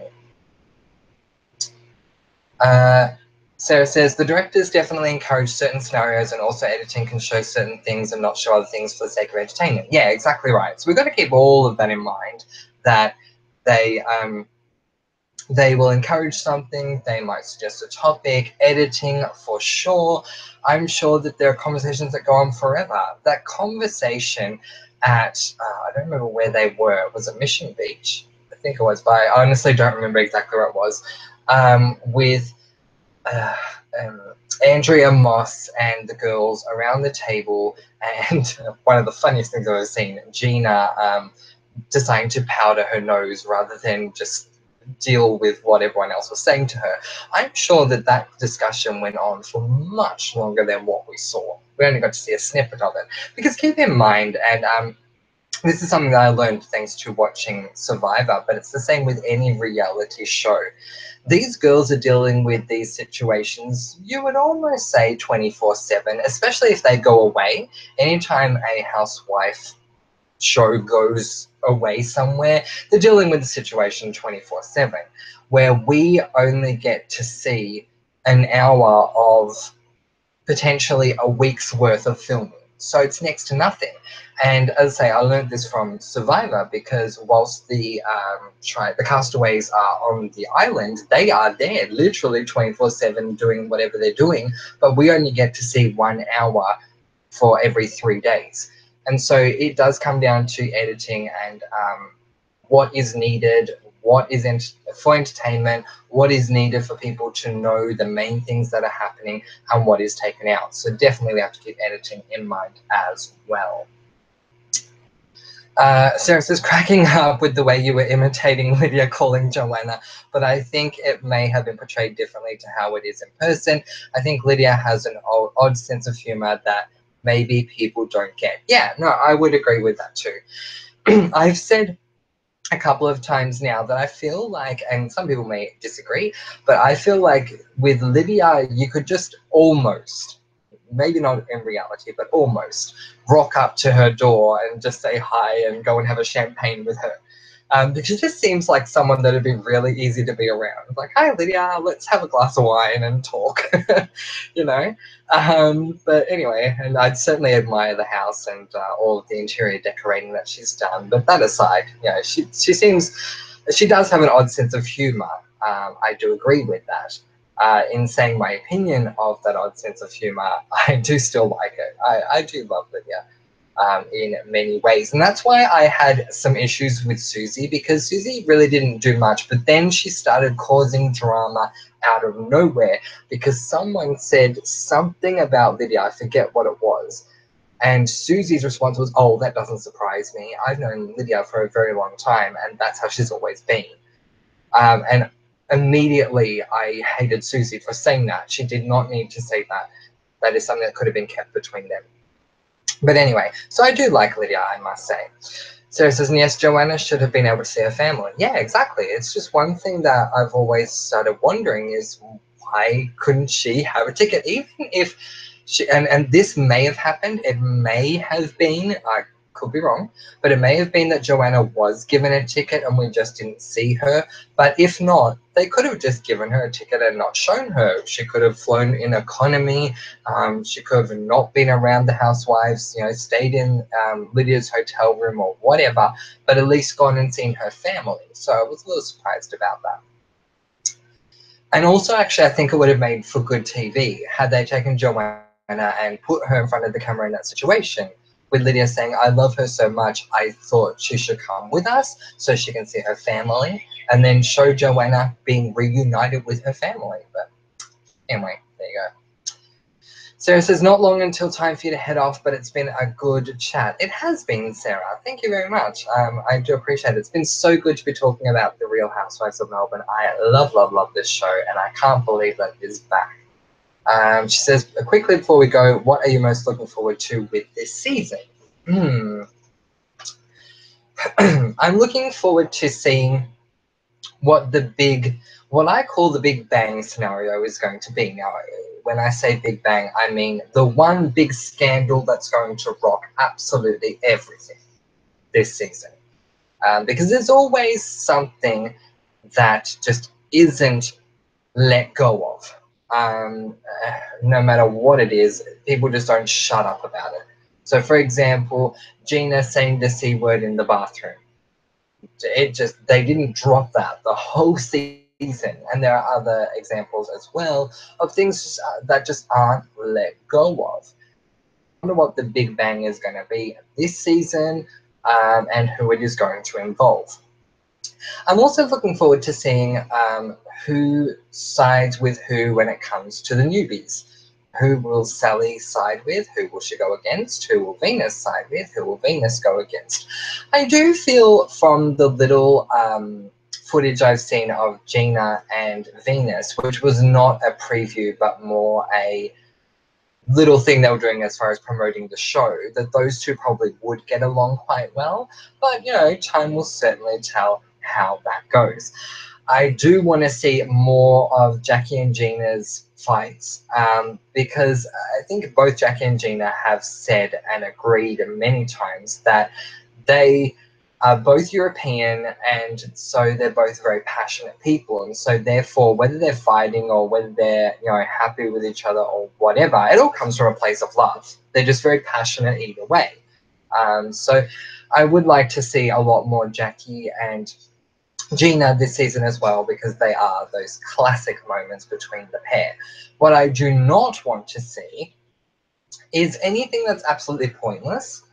S2: Sarah says, the directors definitely encourage certain scenarios, and also editing can show certain things and not show other things for the sake of entertainment. Yeah, exactly right. So we've got to keep all of that in mind, that they will encourage something, they might suggest a topic, editing for sure. I'm sure that there are conversations that go on forever. That conversation at, I don't remember where they were, was it Mission Beach? I think it was, but I honestly don't remember exactly where it was, with Andrea Moss and the girls around the table, and one of the funniest things I've ever seen, Gina deciding to powder her nose rather than just deal with what everyone else was saying to her. I'm sure that that discussion went on for much longer than what we saw. We only got to see a snippet of it. Because keep in mind, and this is something that I learned thanks to watching Survivor, but it's the same with any reality show. These girls are dealing with these situations, you would almost say 24/7, especially if they go away. Anytime a housewife show goes away somewhere, they're dealing with the situation 24/7, where we only get to see an hour of potentially a week's worth of filming. So it's next to nothing. And as I say, I learned this from Survivor because whilst the castaways are on the island, they are there literally 24/7 doing whatever they're doing, but we only get to see 1 hour for every 3 days. And so it does come down to editing and what is needed, what is for entertainment, what is needed for people to know the main things that are happening, and what is taken out. So definitely we have to keep editing in mind as well. Sarah says, cracking up with the way you were imitating Lydia calling Joanna, but I think it may have been portrayed differently to how it is in person. I think Lydia has an odd sense of humor that maybe people don't get. Yeah, no, I would agree with that too. I've said a couple of times now that I feel like, and some people may disagree, but I feel like with Lydia, you could just almost, maybe not in reality, but almost rock up to her door and just say hi and go and have a champagne with her. Because it just seems like someone that would be really easy to be around. Like, hi, Lydia, let's have a glass of wine and talk, you know? But anyway, and I'd certainly admire the house and all of the interior decorating that she's done. But that aside, you know, she does have an odd sense of humor. I do agree with that. In saying my opinion of that odd sense of humor, I do still like it. I do love Lydia. In many ways. And that's why I had some issues with Susie, because Susie really didn't do much, but then she started causing drama out of nowhere because someone said something about Lydia, I forget what it was. And Susie's response was, oh, that doesn't surprise me. I've known Lydia for a very long time, and that's how she's always been. And immediately I hated Susie for saying that. She did not need to say that. That is something that could have been kept between them. But anyway, so I do like Lydia, I must say. Sarah says, and yes, Joanna should have been able to see her family. Yeah, exactly. It's just one thing that I've always started wondering is why couldn't she have a ticket? Even if she, and this may have happened, it may have been, I could be wrong, but it may have been that Joanna was given a ticket and we just didn't see her. But if not, they could have just given her a ticket and not shown her. She could have flown in economy. She could have not been around the housewives, you know, stayed in Lydia's hotel room or whatever, but at least gone and seen her family. So I was a little surprised about that. And also, actually, I think it would have made for good TV had they taken Joanna and put her in front of the camera in that situation, with Lydia saying, I love her so much, I thought she should come with us so she can see her family, and then show Joanna being reunited with her family. But anyway, there you go. Sarah says, not long until time for you to head off, but it's been a good chat. It has been, Sarah. Thank you very much. I do appreciate it. It's been so good to be talking about The Real Housewives of Melbourne. I love, love, love this show, and I can't believe that it is back. She says, quickly before we go, what are you most looking forward to with this season? I'm looking forward to seeing what I call the Big Bang scenario is going to be. Now, when I say Big Bang, I mean the one big scandal that's going to rock absolutely everything this season. Because there's always something that just isn't let go of. No matter what it is, people just don't shut up about it. So, for example, Gina saying the C word in the bathroom. They didn't drop that the whole season. And there are other examples as well of things that just aren't let go of. I wonder what the Big Bang is going to be this season, and who it is going to involve. I'm also looking forward to seeing who sides with who when it comes to the newbies. Who will Sally side with? Who will she go against? Who will Venus side with? Who will Venus go against? I do feel from the little footage I've seen of Gina and Venus, which was not a preview but more a little thing they were doing as far as promoting the show, that those two probably would get along quite well. But, you know, time will certainly tell how that goes. I do want to see more of Jackie and Gina's fights, because I think both Jackie and Gina have said and agreed many times that they are both European, and so they're both very passionate people, and so therefore whether they're fighting or whether they're, you know, happy with each other or whatever, it all comes from a place of love. They're just very passionate either way. So I would like to see a lot more Jackie and Gina this season as well, because they are those classic moments between the pair. What I do not want to see is anything that's absolutely pointless.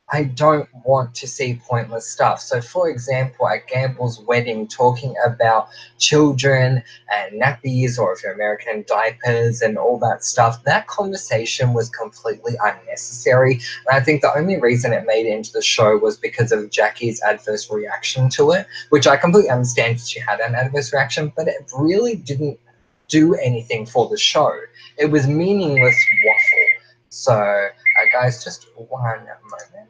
S2: I don't want to see pointless stuff. So, for example, at Gamble's wedding, talking about children and nappies, or if you're American, diapers and all that stuff, that conversation was completely unnecessary. And I think the only reason it made it into the show was because of Jackie's adverse reaction to it, which I completely understand she had an adverse reaction, but it really didn't do anything for the show. It was meaningless waffle. So, guys, just one moment.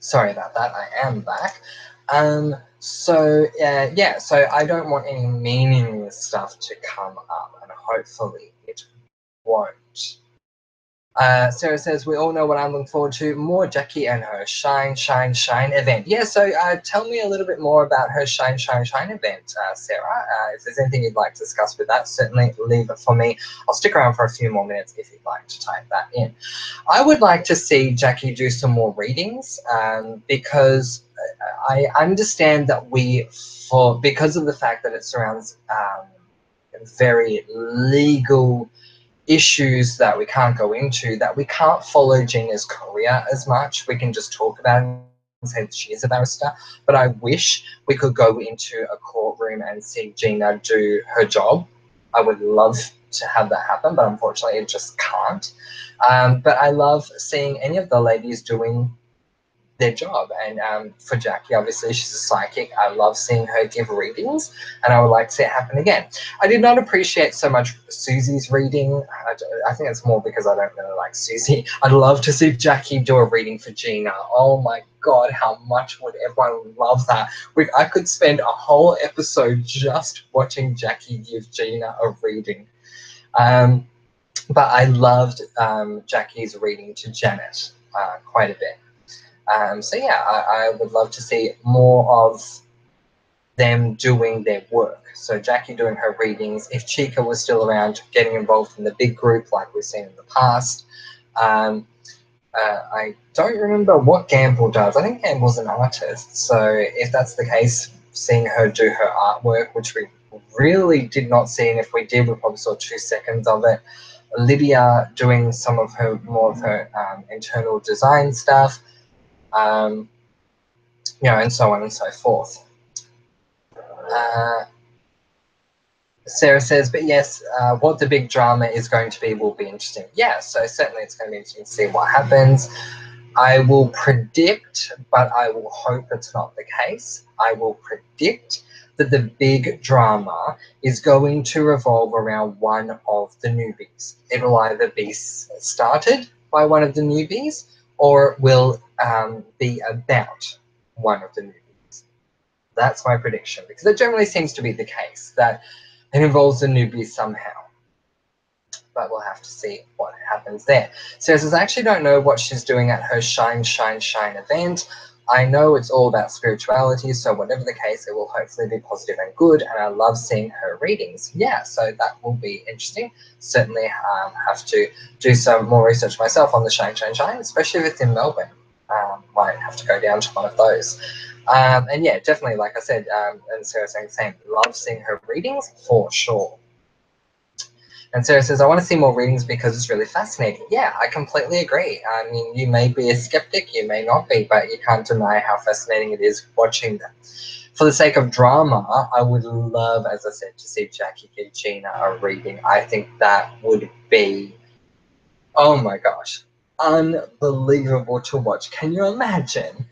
S2: Sorry about that. I am back. So I don't want any meaningless stuff to come up, and hopefully it won't. Sarah says, we all know what I'm looking forward to, more Jackie and her Shine, Shine, Shine event. Yeah, so tell me a little bit more about her Shine, Shine, Shine event, Sarah. If there's anything you'd like to discuss with that, certainly leave it for me. I'll stick around for a few more minutes if you'd like to type that in. I would like to see Jackie do some more readings, because I understand that because of the fact that it surrounds very legal issues that we can't go into, that we can't follow Gina's career as much. We can just talk about it and say that she is a barrister, but I wish we could go into a courtroom and see Gina do her job. I would love to have that happen, but unfortunately it just can't. But I love seeing any of the ladies doing their job. And for Jackie, obviously, she's a psychic. I love seeing her give readings, and I would like to see it happen again. I did not appreciate so much Susie's reading. I think it's more because I don't really like Susie. I'd love to see Jackie do a reading for Gina. Oh my God, how much would everyone love that? I could spend a whole episode just watching Jackie give Gina a reading. But I loved Jackie's reading to Janet quite a bit. So yeah, I would love to see more of them doing their work. So Jackie doing her readings, if Chica was still around, getting involved in the big group like we've seen in the past. I don't remember what Gamble does. I think Gamble's an artist. So if that's the case, seeing her do her artwork, which we really did not see, and if we did, we probably saw 2 seconds of it. Lydia doing some of her more of her internal design stuff. And so on and so forth. Sarah says, but yes, what the big drama is going to be will be interesting. Yeah, so certainly it's going to be interesting to see what happens. I will predict, but I will hope it's not the case. I will predict that the big drama is going to revolve around one of the newbies. It'll either be started by one of the newbies, or it will be about one of the newbies. That's my prediction, because it generally seems to be the case that it involves the newbies somehow. But we'll have to see what happens there. Sarah says, I actually don't know what she's doing at her Shine, Shine, Shine event. I know it's all about spirituality, so whatever the case, it will hopefully be positive and good, and I love seeing her readings. Yeah, so that will be interesting. Certainly have to do some more research myself on the Shine, Shine, Shine, especially if it's in Melbourne. Might have to go down to one of those. And yeah, definitely, like I said, and Sarah saying the same, love seeing her readings for sure. And Sarah says, I want to see more readings because it's really fascinating. Yeah, I completely agree. I mean, you may be a skeptic, you may not be, but you can't deny how fascinating it is watching them. For the sake of drama, I would love, as I said, to see Jackie give Gina a reading. I think that would be, oh my gosh, unbelievable to watch. Can you imagine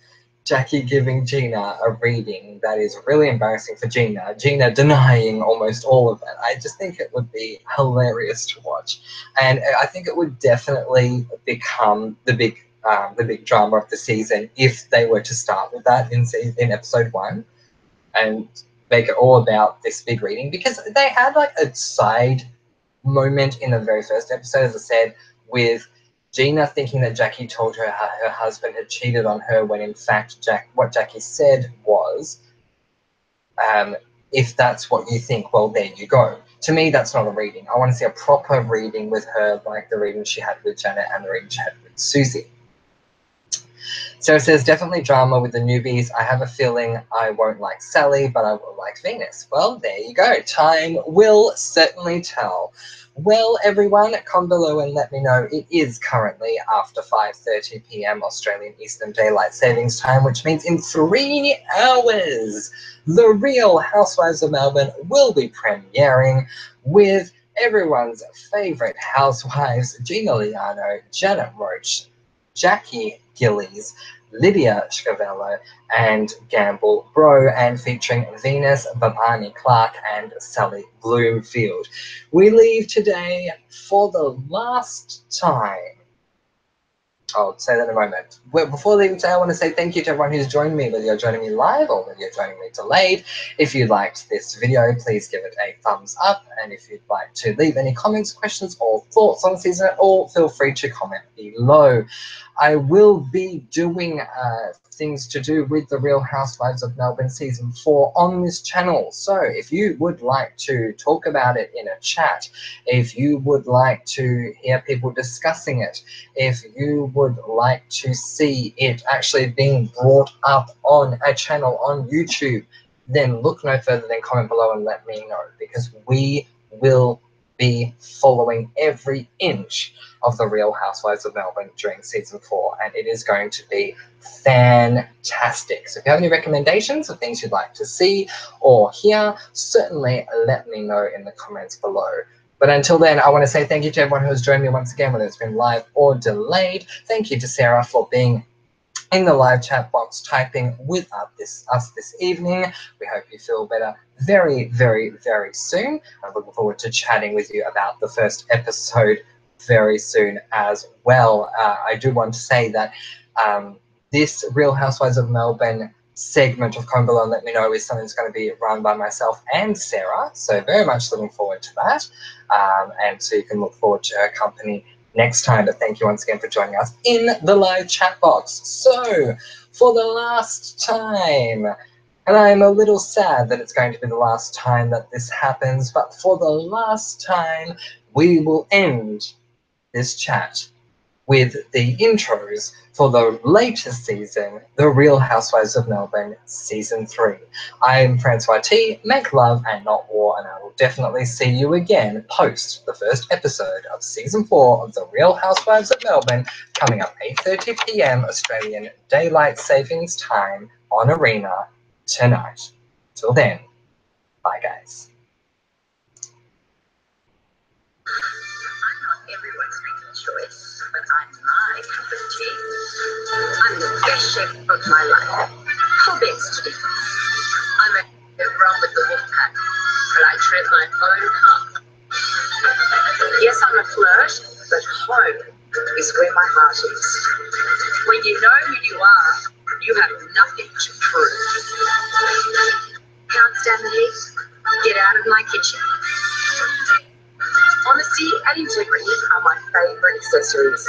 S2: Jackie giving Gina a reading? That is really embarrassing for Gina. Gina denying almost all of it. I just think it would be hilarious to watch, and I think it would definitely become the big drama of the season if they were to start with that in episode 1 and make it all about this big reading, because they had like a side moment in the very first episode, as I said, with Gina thinking that Jackie told her her husband had cheated on her, when in fact what Jackie said was, if that's what you think, well, there you go. To me, that's not a reading. I want to see a proper reading with her, like the reading she had with Janet and the reading she had with Susie. Sarah says, definitely drama with the newbies. I have a feeling I won't like Sally, but I will like Venus. Well, there you go. Time will certainly tell. Well, everyone, comment below and let me know. It is currently after 5:30 p.m. Australian Eastern Daylight Savings Time, which means in 3 hours, The Real Housewives of Melbourne will be premiering with everyone's favourite housewives, Gina Liano, Janet Roach, Jackie Gillies, Lydia Scavello, and Gamble Bro, and featuring Venus, Babani Clark, and Sally Bloomfield. We leave today for the last time. I'll say that in a moment. Well, before leaving today, I want to say thank you to everyone who's joined me, whether you're joining me live or whether you're joining me delayed. If you liked this video, please give it a thumbs up. And if you'd like to leave any comments, questions, or thoughts on the season at all, feel free to comment below. I will be doing things to do with The Real Housewives of Melbourne Season 4 on this channel. So if you would like to talk about it in a chat, if you would like to hear people discussing it, if you would like to see it actually being brought up on a channel on YouTube, then look no further than comment below and let me know, because we will be following every inch of The Real Housewives of Melbourne during Season 4, and it is going to be fantastic. So if you have any recommendations of things you'd like to see or hear, certainly let me know in the comments below. But until then, I want to say thank you to everyone who has joined me once again, whether it's been live or delayed. Thank you to Sarah for being in the live chat box typing with us this evening. We hope you feel better very, very, very soon. I'm looking forward to chatting with you about the first episode very soon as well. I do want to say that this Real Housewives of Melbourne segment of Comment Below and Let Me Know is something that's going to be run by myself and Sarah, so very much looking forward to that, and so you can look forward to her company next time. But thank you once again for joining us in the live chat box. So for the last time, and I'm a little sad that it's going to be the last time that this happens, but for the last time, we will end this chat with the intros for the latest season, The Real Housewives of Melbourne Season 3. I'm Francois T, make love and not war, and I will definitely see you again post the first episode of Season 4 of The Real Housewives of Melbourne, coming up 8:30 p.m. Australian Daylight Savings Time on Arena tonight. Till then, bye guys.
S1: I'm not everyone's making choice, but I'm my cup of tea. I'm the best shape of my life. Who begs to differ? I'm a run with the wolf pack, but I tread my own path. Yes, I'm a flirt, but home is where my heart is. When you know who you are, you have nothing to prove. Can't stand the heat? Get out of my kitchen. Honesty and integrity are my favorite accessories.